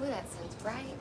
Ooh, that sounds bright.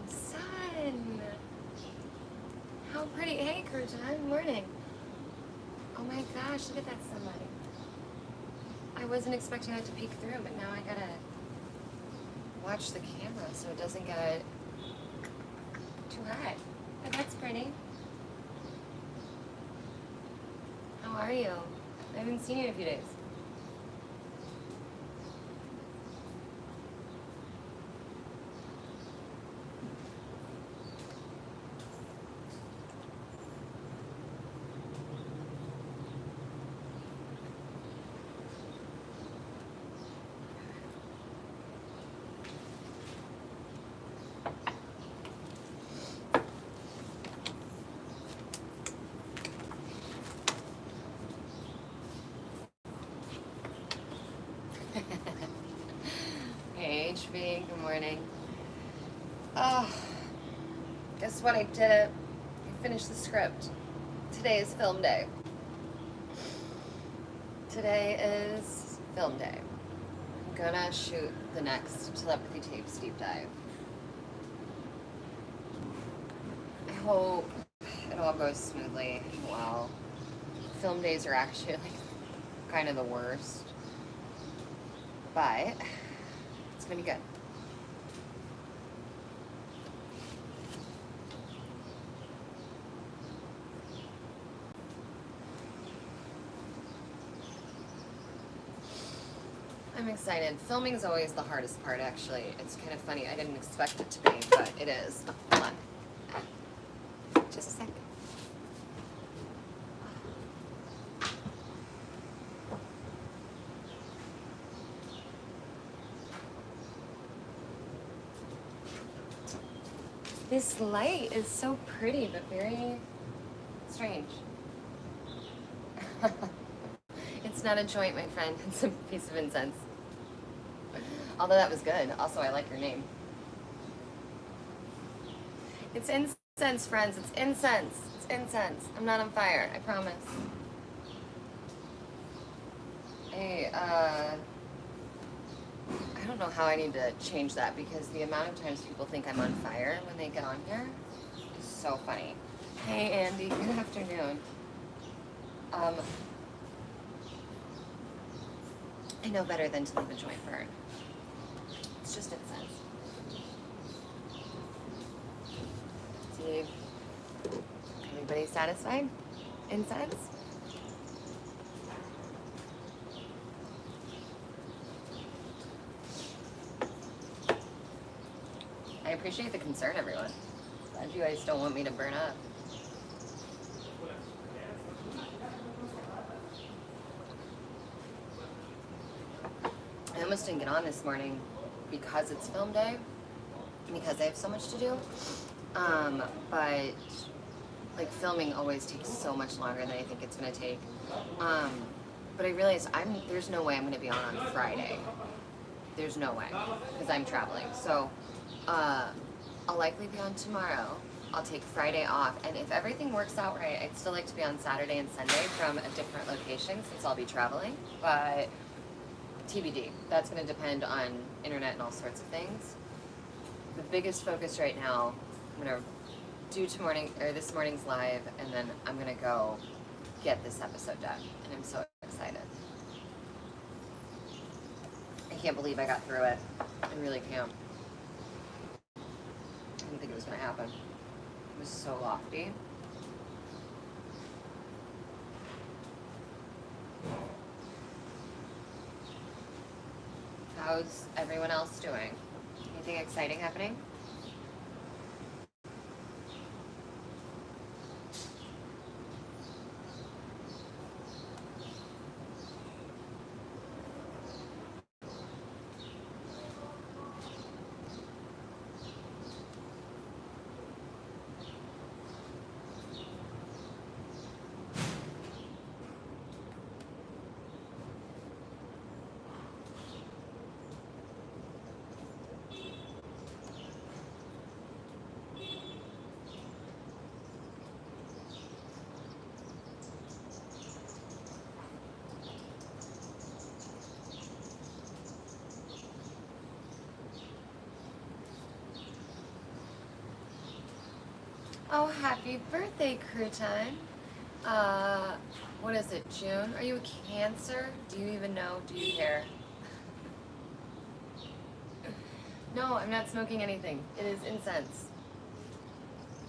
Sun. How pretty. Hey, Kurjan. Morning. Oh my gosh, look at that sunlight. I wasn't expecting that to peek through, but now I gotta watch the camera so it doesn't get too hot. But that's pretty. How are you? I haven't seen you in a few days. Hey, HB, good morning. Oh, guess what? I did it. I finished the script. Today is film day. Today is film day. I'm gonna shoot the next Telepathy Tapes deep dive. I hope it all goes smoothly and well. Film days are actually like kind of the worst, but it's gonna be good. I'm excited. Filming is always the hardest part, actually. It's kind of funny. I didn't expect it to be, but it is. Hold on. Just a second. This light is so pretty, but very strange. It's not a joint, my friend. It's a piece of incense. Although that was good. Also, I like your name. It's incense, friends. It's incense. It's incense. I'm not on fire. I promise. Hey, I don't know how I need to change that because the amount of times people think I'm on fire when they get on here is so funny. Hey, Andy. Good afternoon. I know better than to leave a joint burn. It's just incense. See, everybody satisfied? Incense? I appreciate the concern, everyone. Glad you guys don't want me to burn up. I almost didn't get on this morning because it's film day, because I have so much to do. But like filming always takes so much longer than I think it's gonna take. But I realized there's no way I'm gonna be on Friday. There's no way, because I'm traveling. So I'll likely be on tomorrow. I'll take Friday off, and if everything works out right, I'd still like to be on Saturday and Sunday from a different location since I'll be traveling, but TBD. That's going to depend on internet and all sorts of things. The biggest focus right now, I'm going to do this morning's live, and then I'm going to go get this episode done, and I'm so excited. I can't believe I got through it. I really can't. I didn't think it was going to happen. It was so lofty. How's everyone else doing? Anything exciting happening? Oh, happy birthday, Crouton. What is it, June? Are you a Cancer? Do you even know? Do you care? No, I'm not smoking anything. It is incense.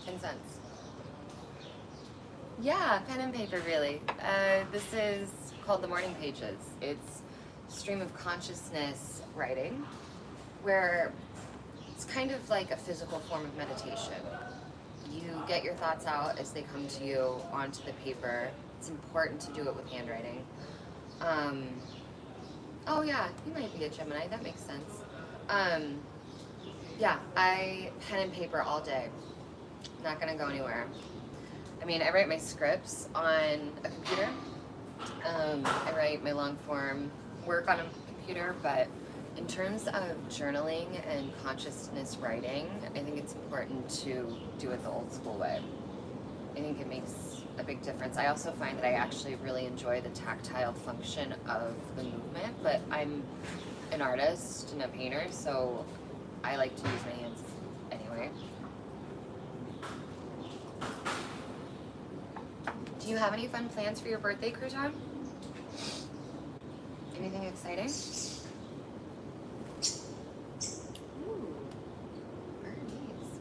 Incense. Yeah, pen and paper, really. This is called The Morning Pages. It's stream of consciousness writing, where it's kind of like a physical form of meditation. You get your thoughts out as they come to you onto the paper. It's important to do it with handwriting. Oh yeah, you might be a Gemini, that makes sense. Yeah, I pen and paper all day. Not gonna go anywhere. I mean, I write my scripts on a computer. I write my long form work on a computer, but in terms of journaling and consciousness writing, I think it's important to do it the old school way. I think it makes a big difference. I also find that I actually really enjoy the tactile function of the movement, but I'm an artist and a painter, so I like to use my hands anyway. Do you have any fun plans for your birthday, Crouton? Anything exciting? Ooh, birdies.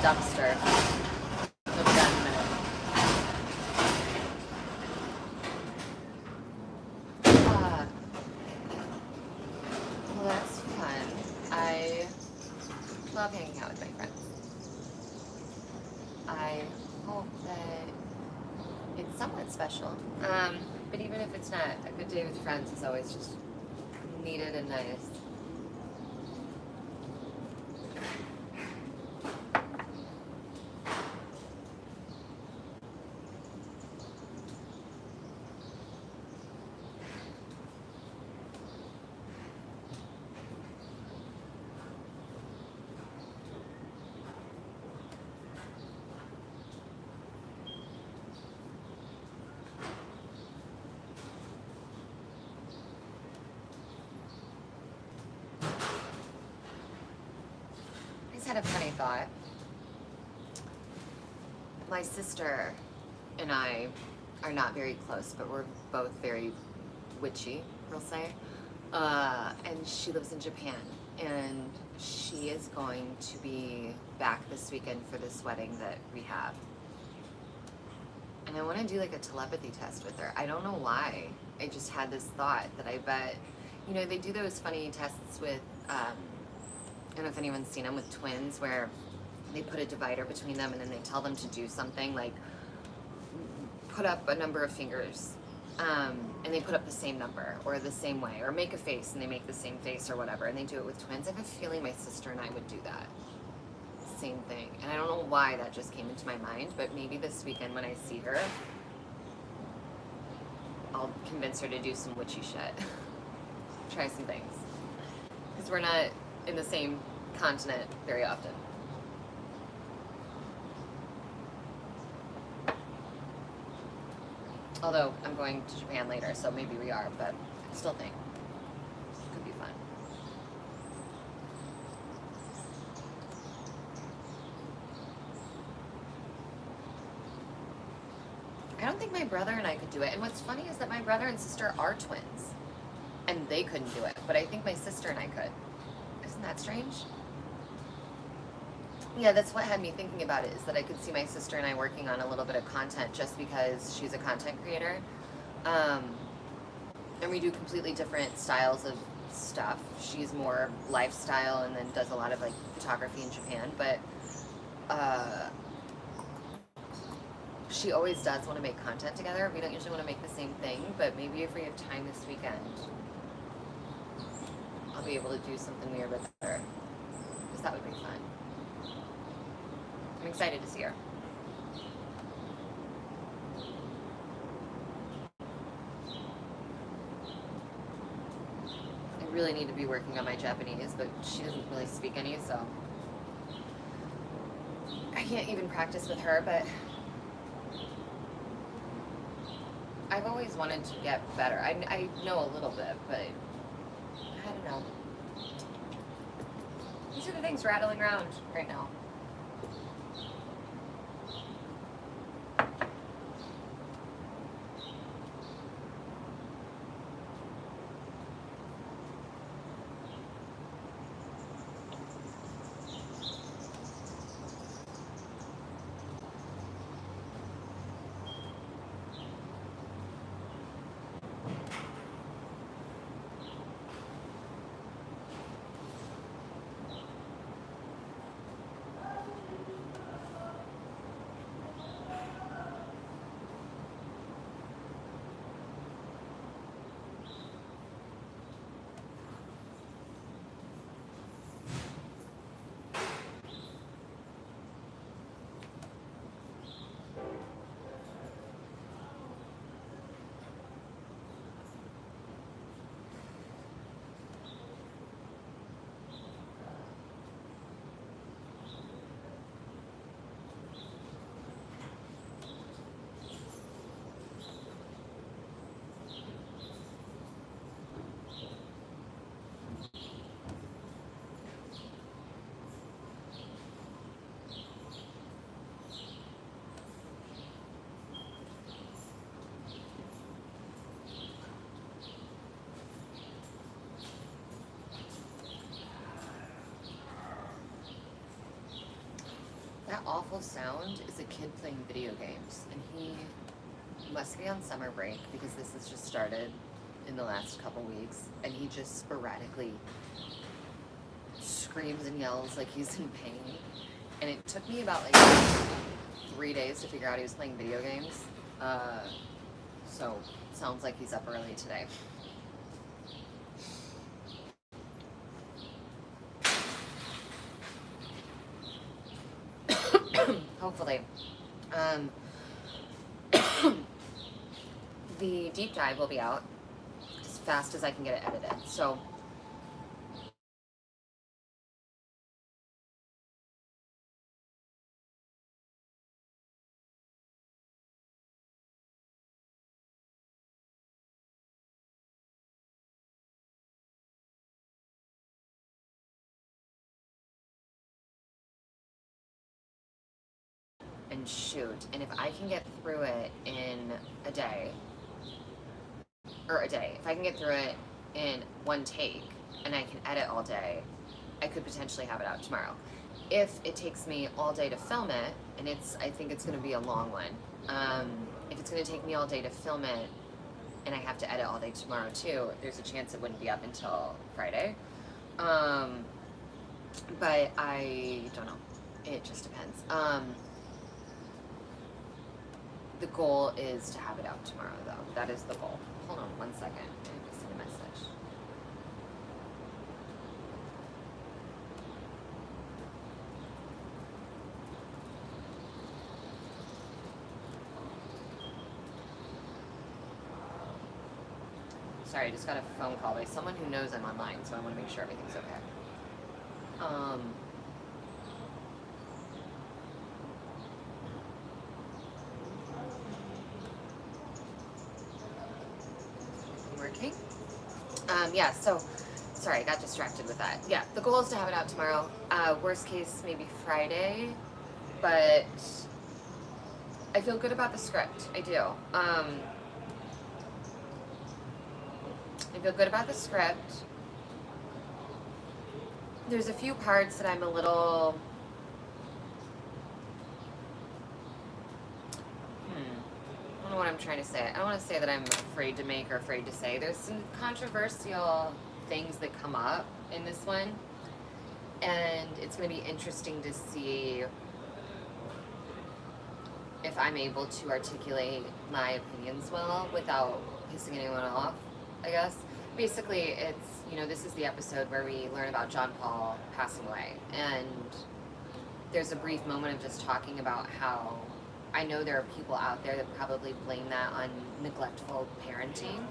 Dumpster. We'll be done in a minute. Well, that's fun. I love hanging out with my friends. I hope that it's somewhat special. But even if it's not, a good day with friends is always just needed and nice. Had a funny thought. My sister and I are not very close, but we're both very witchy, we'll say. And she lives in Japan, and she is going to be back this weekend for this wedding that we have. And I want to do like a telepathy test with her. I don't know why. I just had this thought that I bet, you know, they do those funny tests with, I don't know if anyone's seen them with twins where they put a divider between them and then they tell them to do something like put up a number of fingers and they put up the same number or the same way, or make a face and they make the same face or whatever, and they do it with twins. I have a feeling my sister and I would do that. Same thing. And I don't know why that just came into my mind, but maybe this weekend when I see her, I'll convince her to do some witchy shit. try some things. Because we're not in the same continent very often. Although I'm going to Japan later, so maybe we are, but I still think it could be fun. I don't think my brother and I could do it. And what's funny is that my brother and sister are twins. And they couldn't do it. But I think my sister and I could. Isn't that strange? Yeah, that's what had me thinking about it, is that I could see my sister and I working on a little bit of content just because she's a content creator. And we do completely different styles of stuff. She's more lifestyle and then does a lot of like photography in Japan. But she always does want to make content together. We don't usually want to make the same thing, but maybe if we have time this weekend, I'll be able to do something weird with her, because that would be fun. I'm excited to see her. I really need to be working on my Japanese, but she doesn't really speak any, so I can't even practice with her, but I've always wanted to get better. I know a little bit, but I don't know. These are the things rattling around right now. That awful sound is a kid playing video games, and he must be on summer break because this has just started in the last couple weeks, and he just sporadically screams and yells like he's in pain. And it took me about like 3 days to figure out he was playing video games. So it sounds like he's up early today. Hopefully. The deep dive will be out as fast as I can get it edited. So and shoot, and if I can get through it in a day, if I can get through it in one take and I can edit all day, I could potentially have it out tomorrow. If it takes me all day to film it, and I think it's going to be a long one, if it's going to take me all day to film it and I have to edit all day tomorrow too, there's a chance it wouldn't be up until Friday. But I don't know. It just depends. The goal is to have it out tomorrow, though. That is the goal. Hold on 1 second. I have to send a message. Sorry, I just got a phone call by someone who knows I'm online, so I want to make sure everything's okay. Working? Yeah, so, sorry, I got distracted with that. Yeah, the goal is to have it out tomorrow. Worst case, maybe Friday, but I feel good about the script. I do. I feel good about the script. There's a few parts that I'm a little... I don't know what I'm trying to say. I don't want to say that I'm afraid to make or afraid to say. There's some controversial things that come up in this one, and it's going to be interesting to see if I'm able to articulate my opinions well without pissing anyone off, I guess. Basically, it's, you know, this is the episode where we learn about John Paul passing away, and there's a brief moment of just talking about how I know there are people out there that probably blame that on neglectful parenting,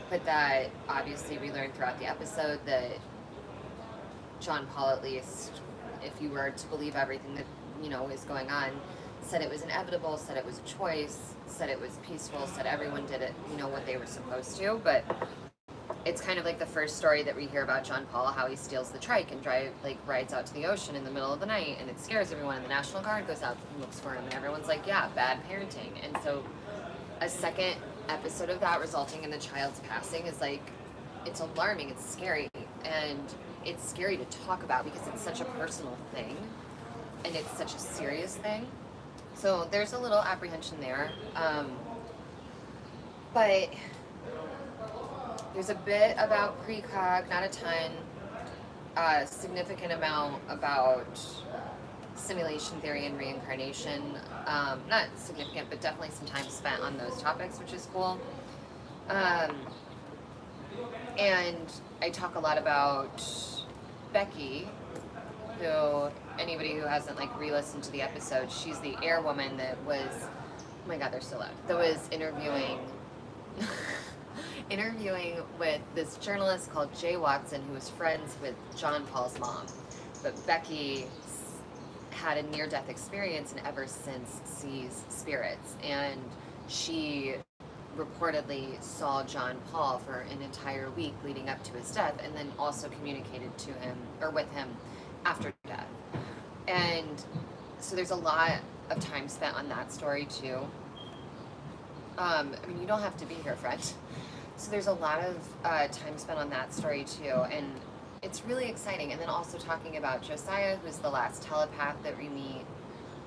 but that obviously we learned throughout the episode that John Paul, at least, if you were to believe everything that, you know, is going on, said it was inevitable, said it was a choice, said it was peaceful, said everyone did it, you know, what they were supposed to. But it's kind of like the first story that we hear about John Paul, how he steals the trike and rides out to the ocean in the middle of the night, and it scares everyone, and the National Guard goes out and looks for him, and everyone's like, yeah, bad parenting. And so a second episode of that resulting in the child's passing is like, it's alarming, it's scary, and it's scary to talk about because it's such a personal thing, and it's such a serious thing. So there's a little apprehension there. But there's a bit about precog, not a ton, significant amount about simulation theory and reincarnation. Not significant, but definitely some time spent on those topics, which is cool. And I talk a lot about Becky, who, anybody who hasn't like re-listened to the episode, she's the air woman that was, oh my god, they're so loud, that was interviewing with this journalist called Jay Watson, who was friends with John Paul's mom. But Becky had a near-death experience and ever since sees spirits, and she reportedly saw John Paul for an entire week leading up to his death, and then also communicated to him, or with him, after death. And so there's a lot of time spent on that story too. I mean, you don't have to be here, friend. So there's a lot of time spent on that story too, and it's really exciting. And then also talking about Josiah, who's the last telepath that we meet.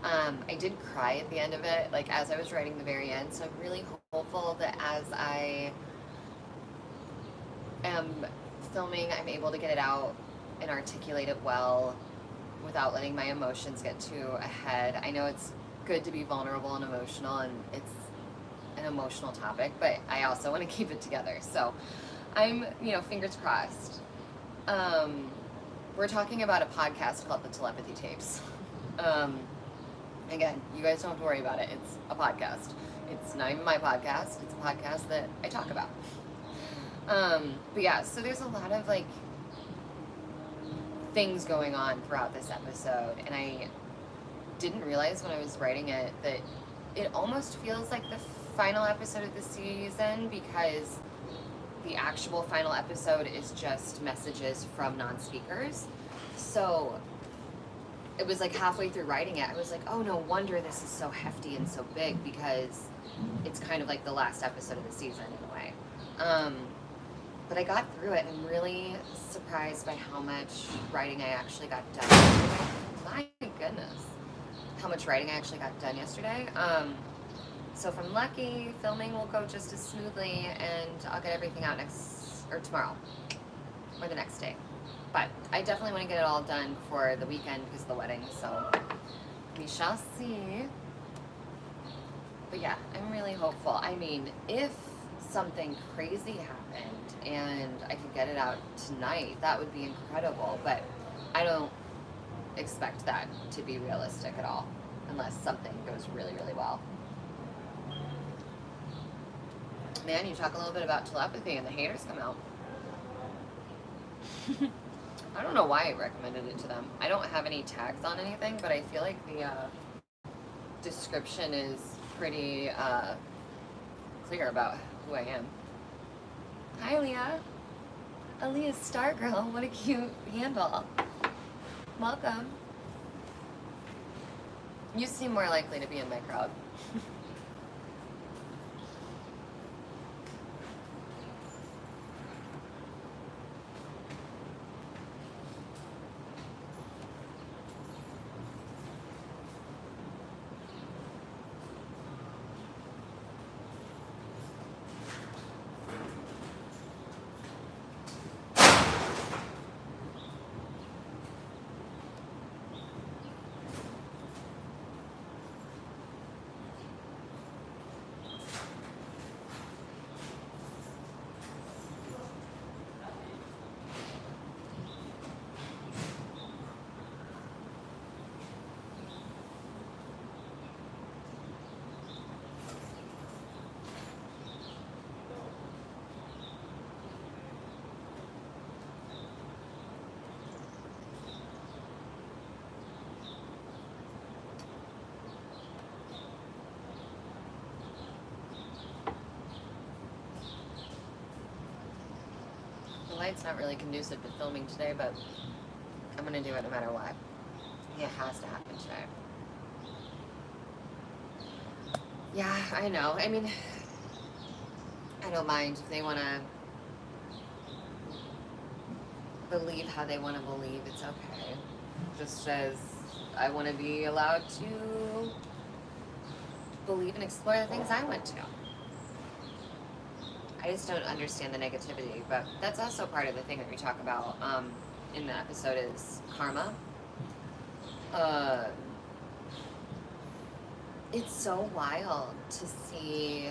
I did cry at the end of it, like as I was writing the very end, so I'm really hopeful that as I am filming, I'm able to get it out and articulate it well without letting my emotions get too ahead. I know it's good to be vulnerable and emotional, and it's an emotional topic, but I also want to keep it together. So I'm, you know, fingers crossed. We're talking about a podcast called The Telepathy Tapes. Again, you guys don't have to worry about it. It's a podcast. It's not even my podcast. It's a podcast that I talk about. But yeah, so there's a lot of like things going on throughout this episode, and I didn't realize when I was writing it that it almost feels like the final episode of the season, because the actual final episode is just messages from non-speakers. So it was like halfway through writing it, I was like, oh, no wonder this is so hefty and so big, because it's kind of like the last episode of the season in a way. But I got through it, and I'm really surprised by how much writing I actually got done. My goodness, how much writing I actually got done yesterday. So if I'm lucky, filming will go just as smoothly, and I'll get everything out tomorrow, or the next day. But I definitely want to get it all done before the weekend because of the wedding, so we shall see. But yeah, I'm really hopeful. I mean, if something crazy happened and I could get it out tonight, that would be incredible, but I don't expect that to be realistic at all, unless something goes really, really well. Man, you talk a little bit about telepathy and the haters come out. I don't know why I recommended it to them. I don't have any tags on anything, but I feel like the description is pretty clear about who I am. Hi, Leah. Aaliyah's Stargirl. What a cute handle. Welcome. You seem more likely to be in my crowd. The light's not really conducive to filming today, but I'm gonna do it no matter what. It has to happen today. Yeah, I know. I mean, I don't mind if they want to believe how they want to believe. It's okay. Just as I want to be allowed to believe and explore the things I want to. I just don't understand the negativity, but that's also part of the thing that we talk about in the episode is karma. It's so wild to see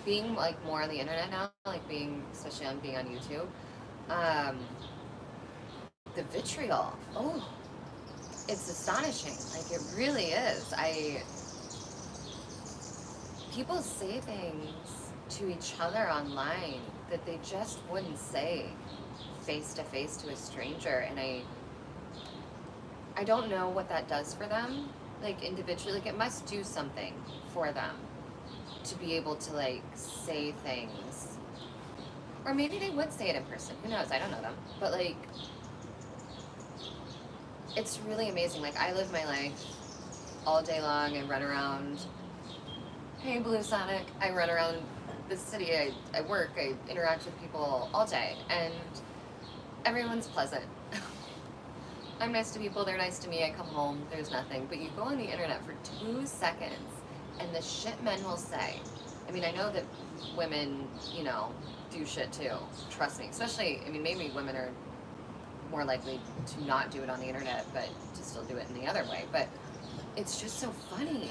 being like more on the internet now, like being, especially on being on YouTube, the vitriol. Oh, it's astonishing. Like it really is. People say things to each other online that they just wouldn't say face to face to a stranger, and I don't know what that does for them, like individually. Like it must do something for them to be able to like say things, or maybe they would say it in person. Who knows? I don't know them, but like it's really amazing. Like I live my life all day long and run around. Hey, Blue Sonic. I run around the city. I work. I interact with people all day, and everyone's pleasant. I'm nice to people. They're nice to me. I come home. There's nothing. But you go on the internet for 2 seconds, and the shit men will say. I mean, I know that women, you know, do shit too. Trust me. Especially, I mean, maybe women are more likely to not do it on the internet, but to still do it in the other way. But it's just so funny.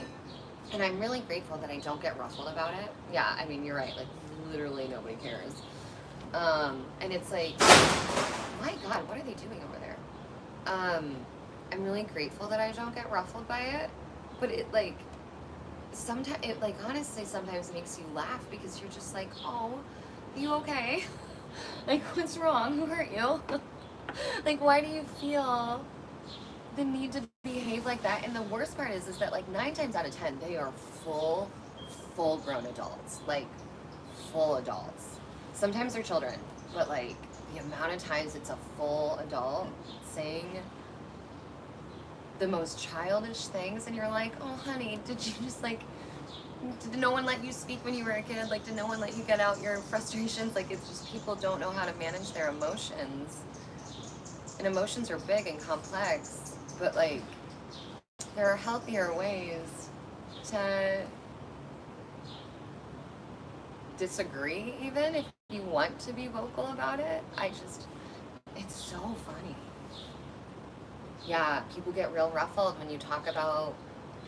And I'm really grateful that I don't get ruffled about it. Yeah, I mean, you're right. Like, literally nobody cares. And it's like, my God, what are they doing over there? I'm really grateful that I don't get ruffled by it. But it, like, sometimes, it, like, honestly, sometimes makes you laugh because you're just like, oh, you okay? Like, what's wrong? Who hurt you? Like, why do you feel the need to behave like that? And the worst part is that like 9 times out of 10 they are full grown adults, like full adults. Sometimes they're children, but like the amount of times it's a full adult saying the most childish things, and you're like, oh honey, did you just like, did no one let you speak when you were a kid? Like, did no one let you get out your frustrations? Like, it's just people don't know how to manage their emotions, and emotions are big and complex. But like, there are healthier ways to disagree, even if you want to be vocal about it. It's so funny. Yeah, people get real ruffled when you talk about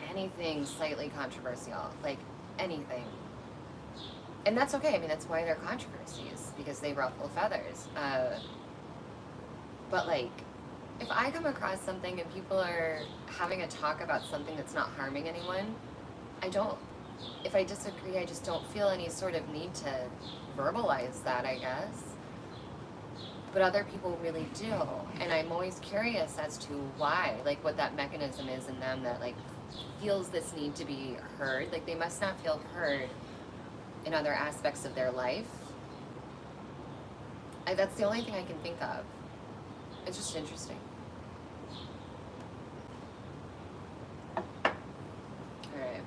anything slightly controversial, like anything. And that's okay. I mean, that's why they're controversies, because they ruffle feathers. But like, if I come across something and people are having a talk about something that's not harming anyone, I don't if I disagree, I just don't feel any sort of need to verbalize that, I guess. But other people really do. And I'm always curious as to why, like what that mechanism is in them that like feels this need to be heard. Like they must not feel heard in other aspects of their life. That's the only thing I can think of. It's just interesting. All right.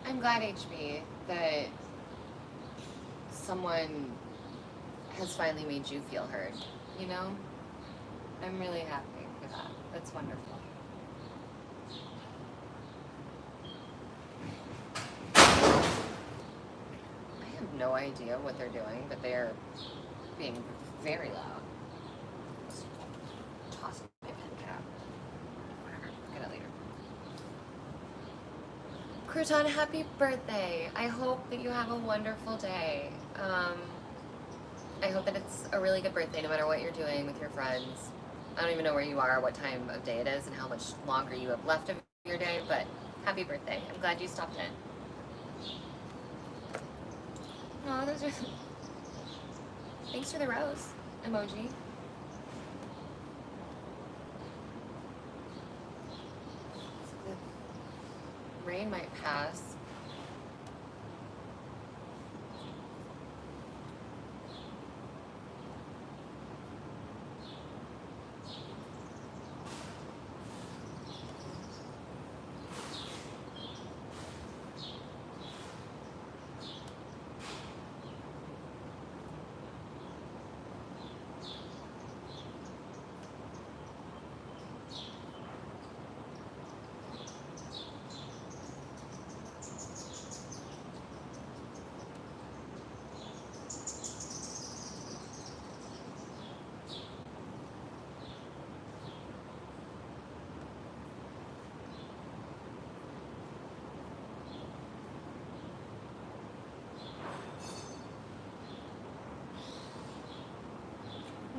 I'm glad, HB, that someone has finally made you feel heard, you know? I'm really happy for that. That's wonderful. I have no idea what they're doing, but they're being very loud. Just toss my pen cap. Whatever. Look at it later. Crouton, happy birthday. I hope that you have a wonderful day. I hope that it's a really good birthday no matter what you're doing with your friends. I don't even know where you are, what time of day it is, and how much longer you have left of your day, but happy birthday. I'm glad you stopped in. Oh, those are... Thanks for the rose emoji. The rain might pass.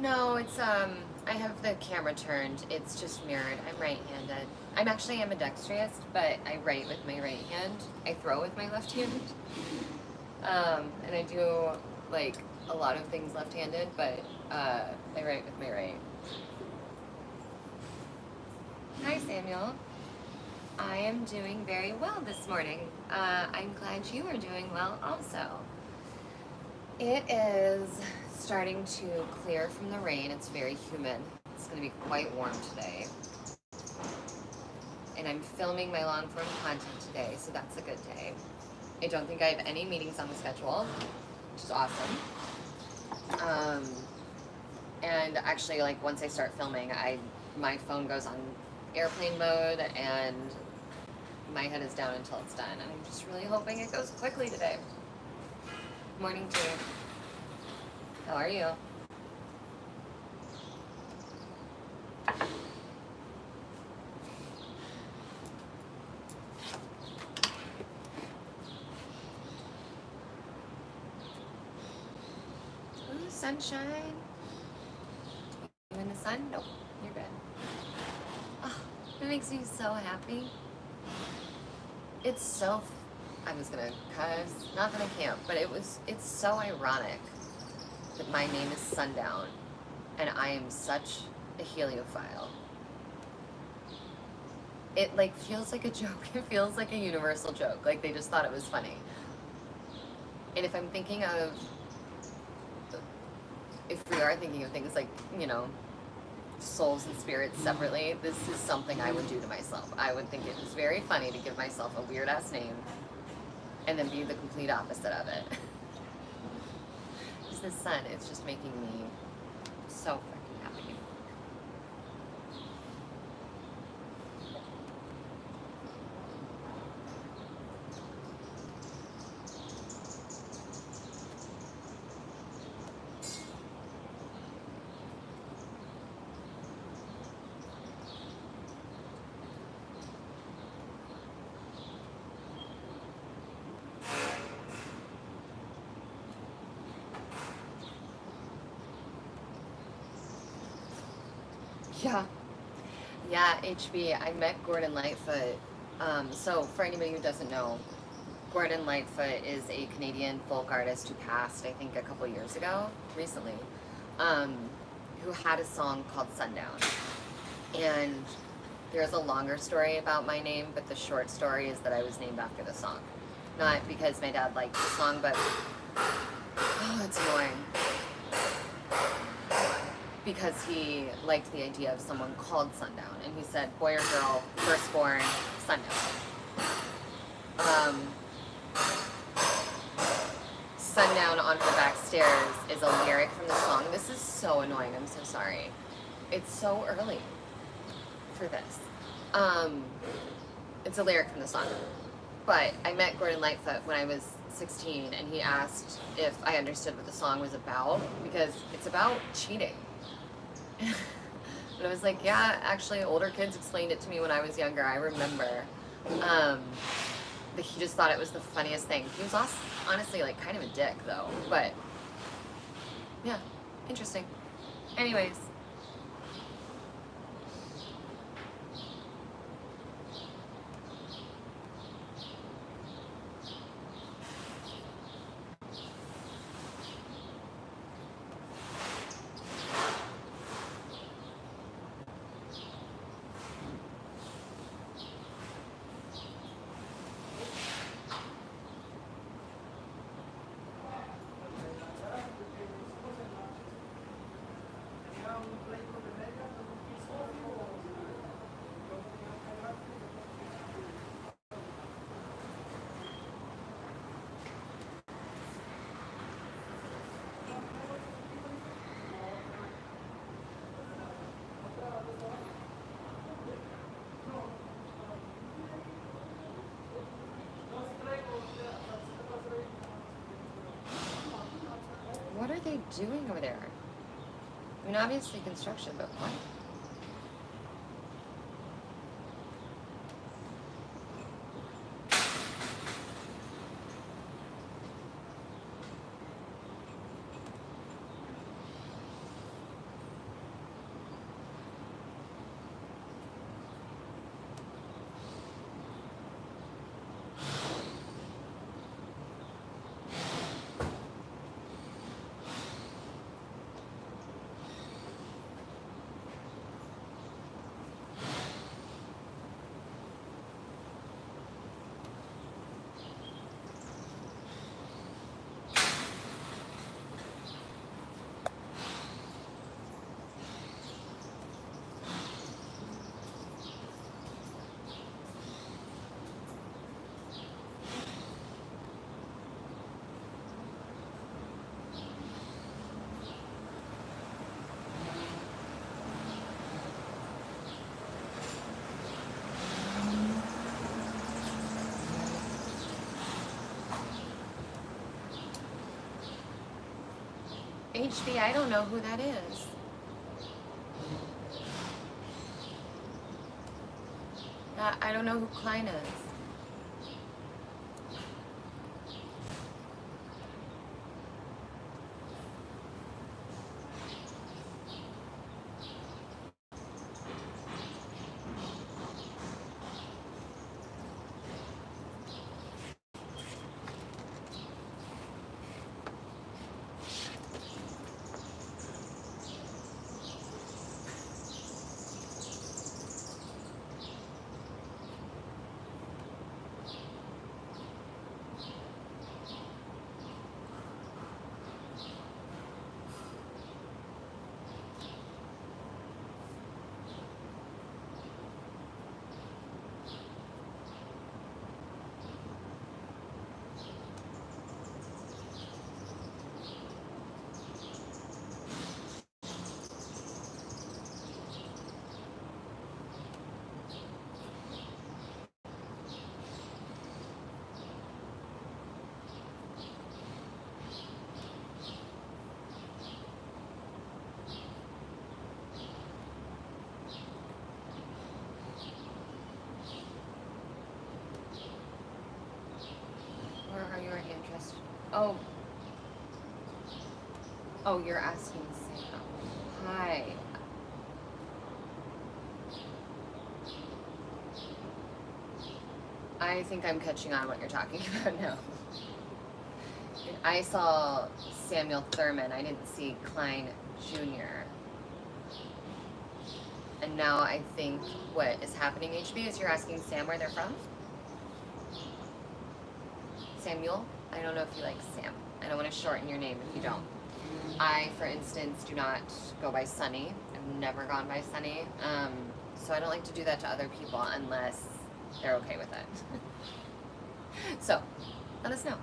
No, it's I have the camera turned. It's just mirrored. I'm right-handed. I'm actually ambidextrous, but I write with my right hand. I throw with my left hand. And I do like a lot of things left-handed, but I write with my right. Hi, Samuel. I am doing very well this morning. I'm glad you are doing well also. It is starting to clear from the rain. It's very humid. It's going to be quite warm today. And I'm filming my long form content today, so that's a good day. I don't think I have any meetings on the schedule, which is awesome. And actually, like once I start filming, my phone goes on airplane mode and my head is down until it's done. And I'm just really hoping it goes quickly today. Morning to you. How are you? Ooh, sunshine. You in the sun? Nope, you're good. Oh, it makes me so happy. It's so, I was gonna cuss, not that I can't, but it's so ironic that my name is Sundown and I am such a heliophile. It like feels like a joke. It feels like a universal joke. Like they just thought it was funny. And if I'm thinking of, if we are thinking of things like, you know, souls and spirits separately, this is something I would do to myself. I would think it was very funny to give myself a weird ass name and then be the complete opposite of it. Because the sun, it's just making me so freaking happy. Yeah. Yeah, HB, I met Gordon Lightfoot. So for anybody who doesn't know, Gordon Lightfoot is a Canadian folk artist who passed, I think, a couple years ago, recently, who had a song called Sundown. And there's a longer story about my name, but the short story is that I was named after the song. Not because my dad liked the song, but, oh, it's annoying. Because he liked the idea of someone called Sundown, and he said, boy or girl, firstborn, Sundown. Sundown on her back stairs is a lyric from the song. This is so annoying, I'm so sorry. It's so early for this. It's a lyric from the song. But I met Gordon Lightfoot when I was 16, and he asked if I understood what the song was about, because it's about cheating. And I was like, yeah, actually, older kids explained it to me when I was younger. I remember. But he just thought it was the funniest thing. He was honestly like kind of a dick, though. But yeah, interesting. Anyways. What are they doing over there? I mean, obviously construction, but what? HB, I don't know who that is. I don't know who Klein is. Oh. Oh, you're asking Sam. Hi. I think I'm catching on what you're talking about now. I saw Samuel Thurman. I didn't see Klein Jr. And now I think what is happening, HB, is you're asking Sam where they're from? Samuel? I don't know if you like Sam. I don't want to shorten your name if you don't. I, for instance, do not go by Sunny. I've never gone by Sunny. So I don't like to do that to other people unless they're okay with it. So, let us know.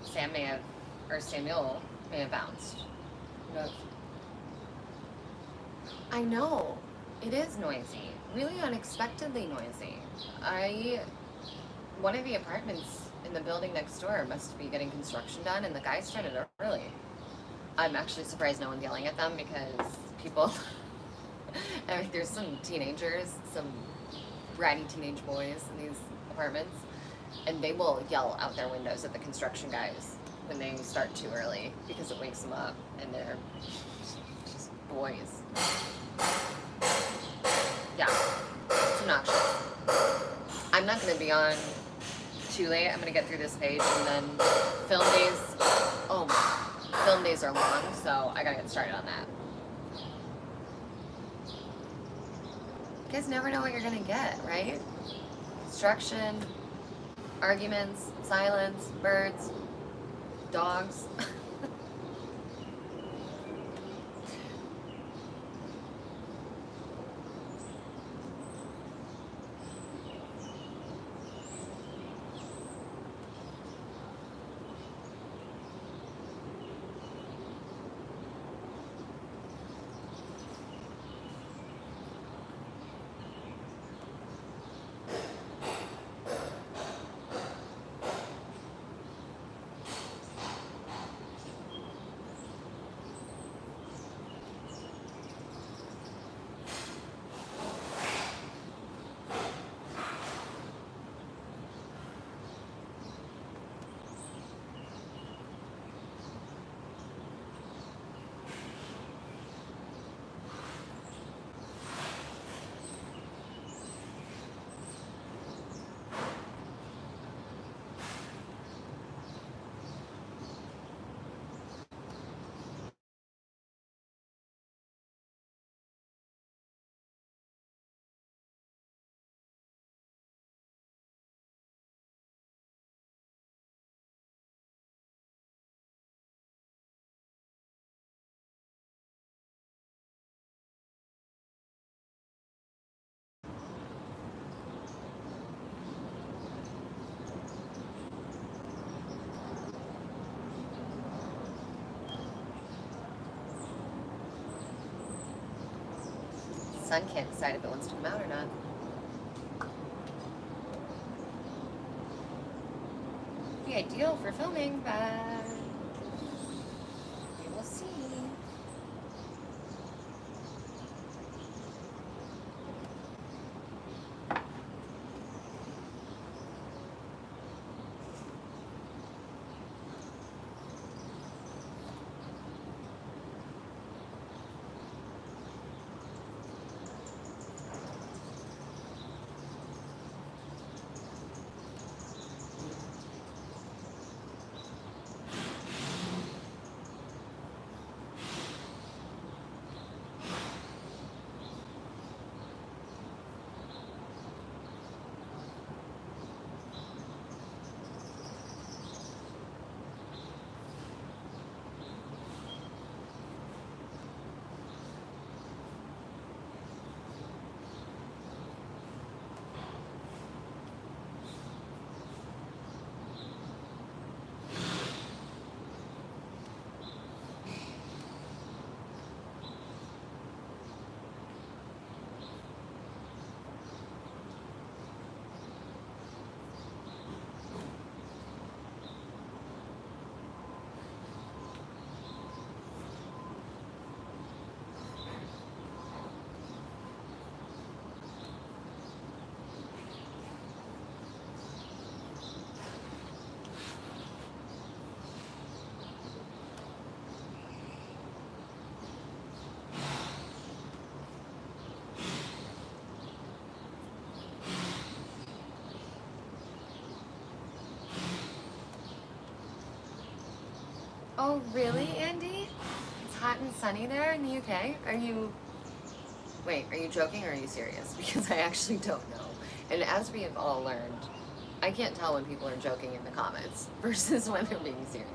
Sam may have, or Samuel may have bounced. No. I know. It is noisy. Really unexpectedly noisy. One of the apartments in the building next door must be getting construction done, and the guy started early. I'm actually surprised no one's yelling at them because people, I mean, there's some teenagers, some bratty teenage boys in these apartments, and they will yell out their windows at the construction guys when they start too early because it wakes them up, and they're just boys. Yeah, it's obnoxious. I'm not going to be on too late. I'm going to get through this page, and then film days are long, so I got to get started on that. You guys never know what you're going to get, right? Construction, arguments, silence, birds, dogs. sun can't decide if it wants to come out or not. Be ideal for filming, but we will see. Oh, really, Andy? It's hot and sunny there in the UK? Wait, are you joking or are you serious? Because I actually don't know. And as we have all learned, I can't tell when people are joking in the comments versus when they're being serious.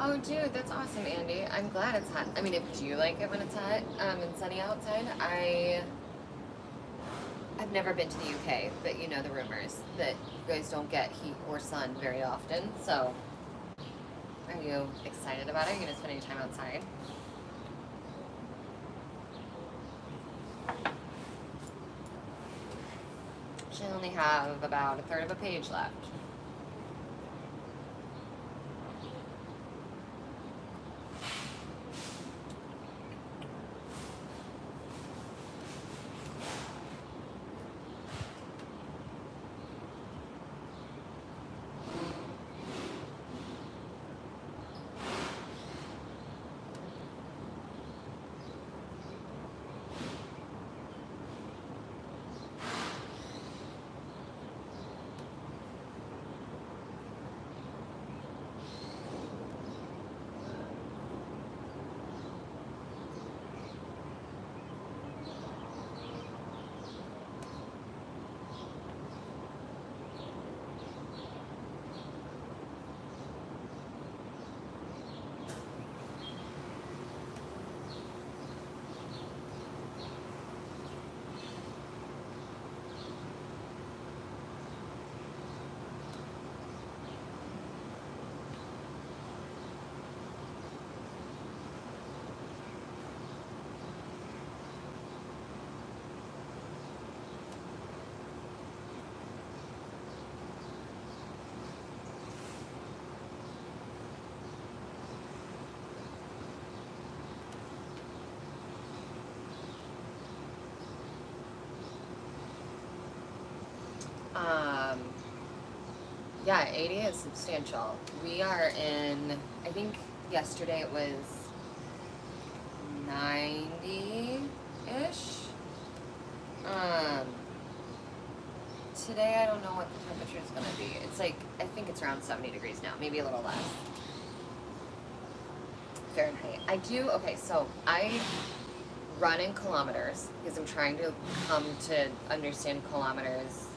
Oh, dude, that's awesome, Andy. I'm glad it's hot. I mean, do you like it when it's hot and sunny outside? I've never been to the UK, but you know the rumors that you guys don't get heat or sun very often. So, are you excited about it? Are you gonna spend any time outside? She only have about a third of a page left. Um, yeah, 80 is substantial. We are in, I think yesterday it was 90-ish. Today I don't know what the temperature is going to be. It's like, I think it's around 70 degrees now, maybe a little less. Fahrenheit. Okay, so I run in kilometers because I'm trying to come to understand kilometers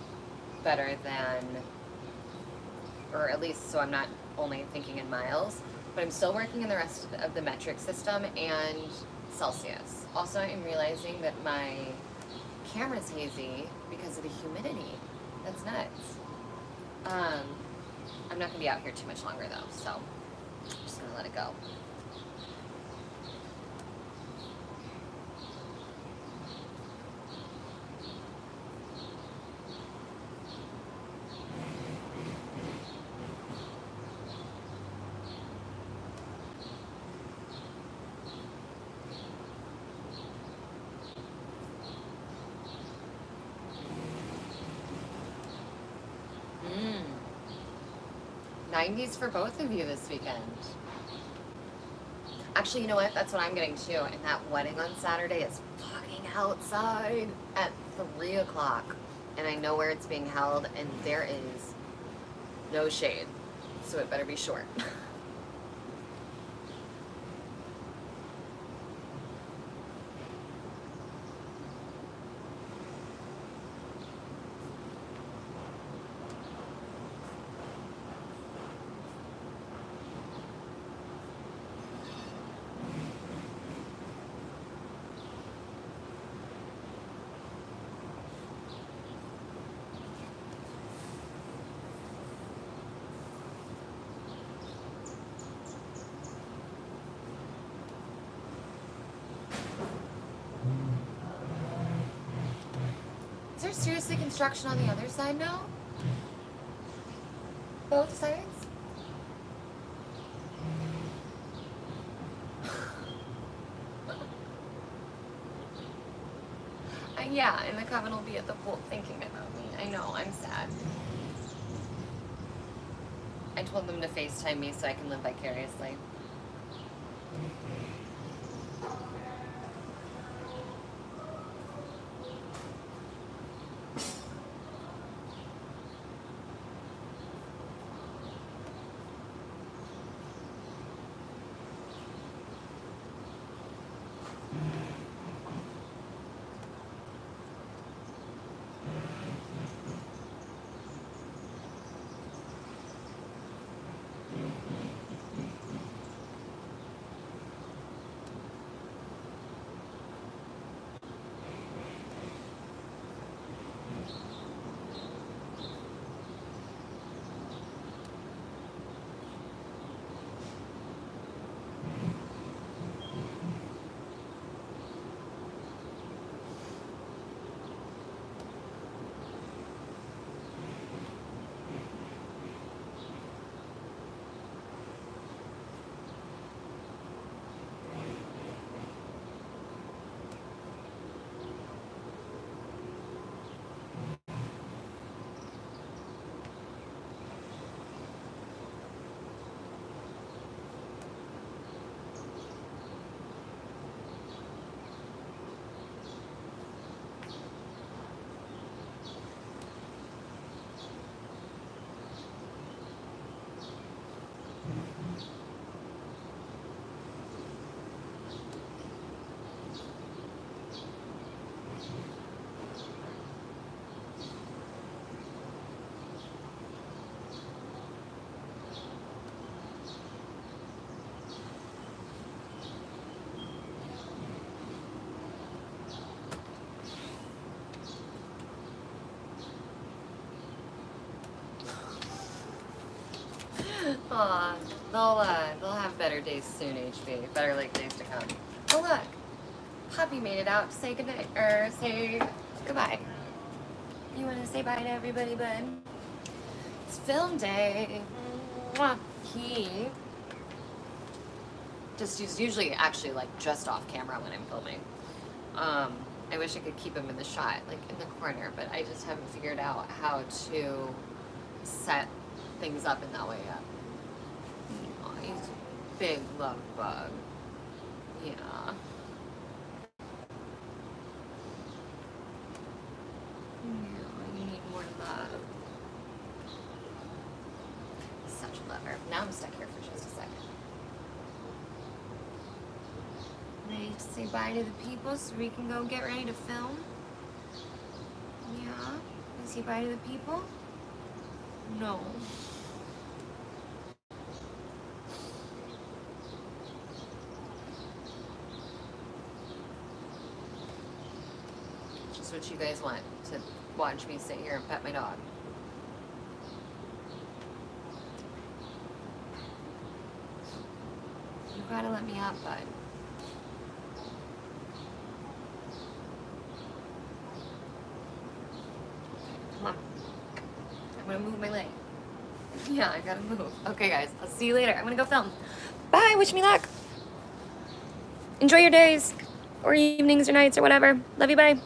better than, or at least so I'm not only thinking in miles, but I'm still working in the rest of the metric system and Celsius. Also, I'm realizing that my camera's hazy because of the humidity. That's nuts. I'm not gonna be out here too much longer though, so I'm just gonna let it go. Mm. 90s for both of you this weekend. Actually, you know what? That's what I'm getting too. And that wedding on Saturday is fucking outside at 3 o'clock. And I know where it's being held, and there is no shade. So it better be short. Is there seriously construction on the other side now? Both sides? Yeah, and the Coven will be at the pool thinking about me. I know, I'm sad. I told them to FaceTime me so I can live vicariously. Aw, they'll have better days soon, HB. Better like days to come. Oh look, Puppy made it out to say goodnight, or say goodbye. You want to say bye to everybody, bud? It's film day. Mwah. He just is usually actually like just off camera when I'm filming. I wish I could keep him in the shot, like in the corner, but I just haven't figured out how to set things up in that way yet. Oh, he's a big love bug. Yeah. You need more love. Such a lover. Now I'm stuck here for just a second. Ready to say bye to the people so we can go get ready to film? Yeah. You say bye to the people? No. Just what you guys want, to watch me sit here and pet my dog. You gotta let me up, bud. Come on. I'm gonna move my leg. Yeah, I gotta move. Okay, guys, I'll see you later. I'm gonna go film. Bye, wish me luck. Enjoy your days, or evenings, or nights, or whatever. Love you, bye.